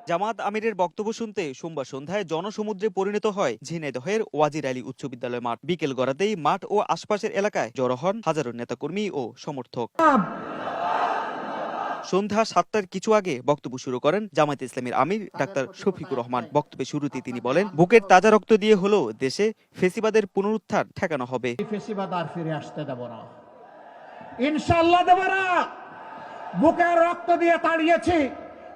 জামাত আমিরের বক্তব্য শুনতে সোমবার সন্ধ্যায় জনসমুদ্রে পরিণত হয় ঝিনাইদহের ওয়াজির আলী উচ্চ বিদ্যালয় মাঠ। বিকেল গড়াতেই মাঠ ও আশপাশের এলাকায় জড়ো হন হাজারো নেতাকর্মী ও সমর্থক। সন্ধ্যা ৭টার কিছু আগে বক্তব্য শুরু করেন জামায়াতে ইসলামীর আমির ডাক্তার শফিকুর রহমান। বক্তব্যের শুরুতে তিনি বলেন, বুকের তাজা রক্ত দিয়ে হলেও দেশে ফেসিবাদের পুনরুত্থান ঠেকানো হবে। ফেসিবাদ আর ফিরে আসতে দেব না, ইনশাআল্লাহ দেব না। বুকের রক্ত দিয়ে তাড়িয়েছি,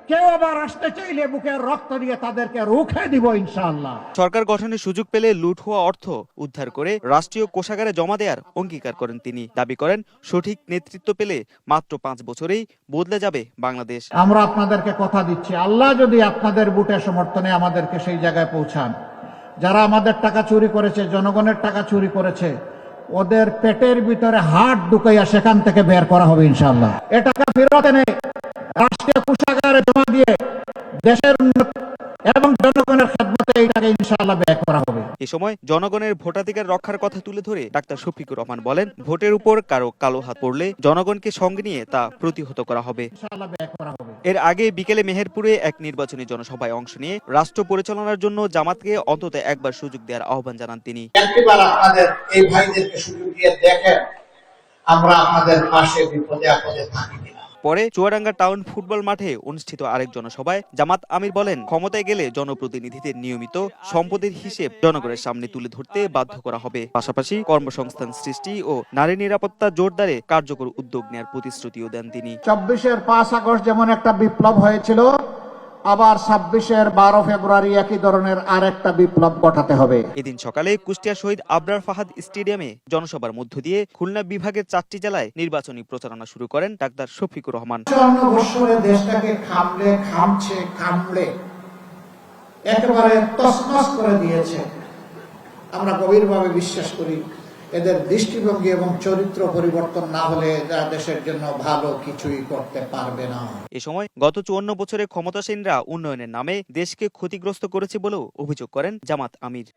কেউ আবার আসতে চাইলে বুকের রক্ত দিয়ে তাদেরকে রুখে দিব ইনশাআল্লাহ। সরকার গঠনের সুযোগ পেলে লুট হওয়া অর্থ উদ্ধার করে রাষ্ট্রীয় কোষাগারে জমা দেওয়ার অঙ্গীকার করেন তিনি। দাবি করেন, সঠিক নেতৃত্ব পেলে মাত্র 5 বছরেই বদলে যাবে বাংলাদেশ। আমরা আপনাদেরকে কথা দিচ্ছি, আল্লাহ যদি আপনাদের বুটের সমর্থনে আমাদেরকে সেই জায়গায় পৌঁছান, যারা আমাদের টাকা চুরি করেছে, জনগণের টাকা চুরি করেছে, ওদের পেটের ভিতরে হাত ঢুকাইয়া সেখান থেকে বের করা হবে ইনশাআল্লাহ। এ টাকা ফেরত এনে রাষ্ট্রীয় কোষাগারে জমা দিয়ে দেশের এবং জনগণের খেদমতে এই টাকা ইনশাআল্লাহ ব্যয় করা হবে। এ সময় জনগণের ভোটাধিকার রক্ষার কথা তুলে ধরে ডাক্তার শফিকুর রহমান বলেন, ভোটের উপর কারো কালো হাত পড়লে জনগণকে সঙ্গে নিয়ে তা প্রতিহত করা হবে। এর আগে বিকেলে মেহেরপুরে এক নির্বাচনী জনসভায় অংশ নিয়ে রাষ্ট্র পরিচালনার জন্য জামাতকে অন্তত একবার সুযোগ দেওয়ার আহ্বান জানান তিনি। একবার আপনাদের এই ভাইদেরকে সুযোগ দিয়ে দেখেন আমরা আপনাদের পাশে বিপদে আপদে থাকি। পরে চুয়াডাঙ্গা টাউন ফুটবল মাঠে অনুষ্ঠিত আরেক জনসভায় জামাত আমির বলেন, ক্ষমতায় গেলে জনপ্রতিনিধিদের নিয়মিত সম্পদের হিসেব জনগণের সামনে তুলে ধরতে বাধ্য করা হবে। পাশাপাশি কর্মসংস্থান সৃষ্টি ও নারী নিরাপত্তা জোরদারে কার্যকর উদ্যোগ নেওয়ার প্রতিশ্রুতিও দেন তিনি। 24-এর 5 আগস্ট যেমন একটা বিপ্লব হয়েছিল, আবার 26-এর 12 ফেব্রুয়ারি একই ধরনের আরেকটা বিপ্লব ঘটাতে হবে। এদিন সকালে কুষ্টিয়া শহীদ আবরার ফাহাদ স্টেডিয়ামে জনসভার মধ্য দিয়ে খুলনা বিভাগের 4টি জেলায় নির্বাচনী প্রচারণা শুরু করেন ডাক্তার শফিকুর রহমান। 54 বছরে দেশটাকে কামড়ে একেবারে তছনছ করে দিয়েছে। আমরা গভীরভাবে বিশ্বাস করি, এদের দৃষ্টিভঙ্গি এবং চরিত্র পরিবর্তন না হলে এরা দেশের জন্য ভালো কিছুই করতে পারবে না। এ সময় গত 54 বছরে ক্ষমতাসীনরা উন্নয়নের নামে দেশকে ক্ষতিগ্রস্ত করেছে বলেও অভিযোগ করেন জামাত আমির।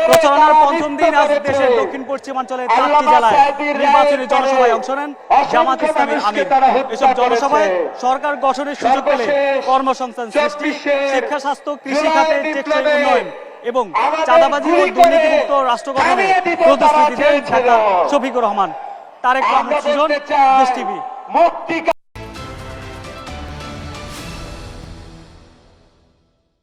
প্রচারণার পঞ্চম দিন আজ দেশের দক্ষিণ পশ্চিমাঞ্চলের 4টি জেলায় নির্বাচনী জনসভায় অংশ নেন জামাত ইসলামীর আমির। এসব জনসভায় সরকার গঠনের সুযোগ পেলে কর্মসংস্থান সৃষ্টি, শিক্ষা, স্বাস্থ্য, কৃষি খাতে টেকসই উন্নয়ন এবং চাঁদাবাজি ও দুর্নীতিমুক্ত রাষ্ট্র গঠনে প্রতিশ্রুতি দেন ডাক্তার শফিকুর রহমান। তারেক মাহমুদ সুজন, দেশ টিভি।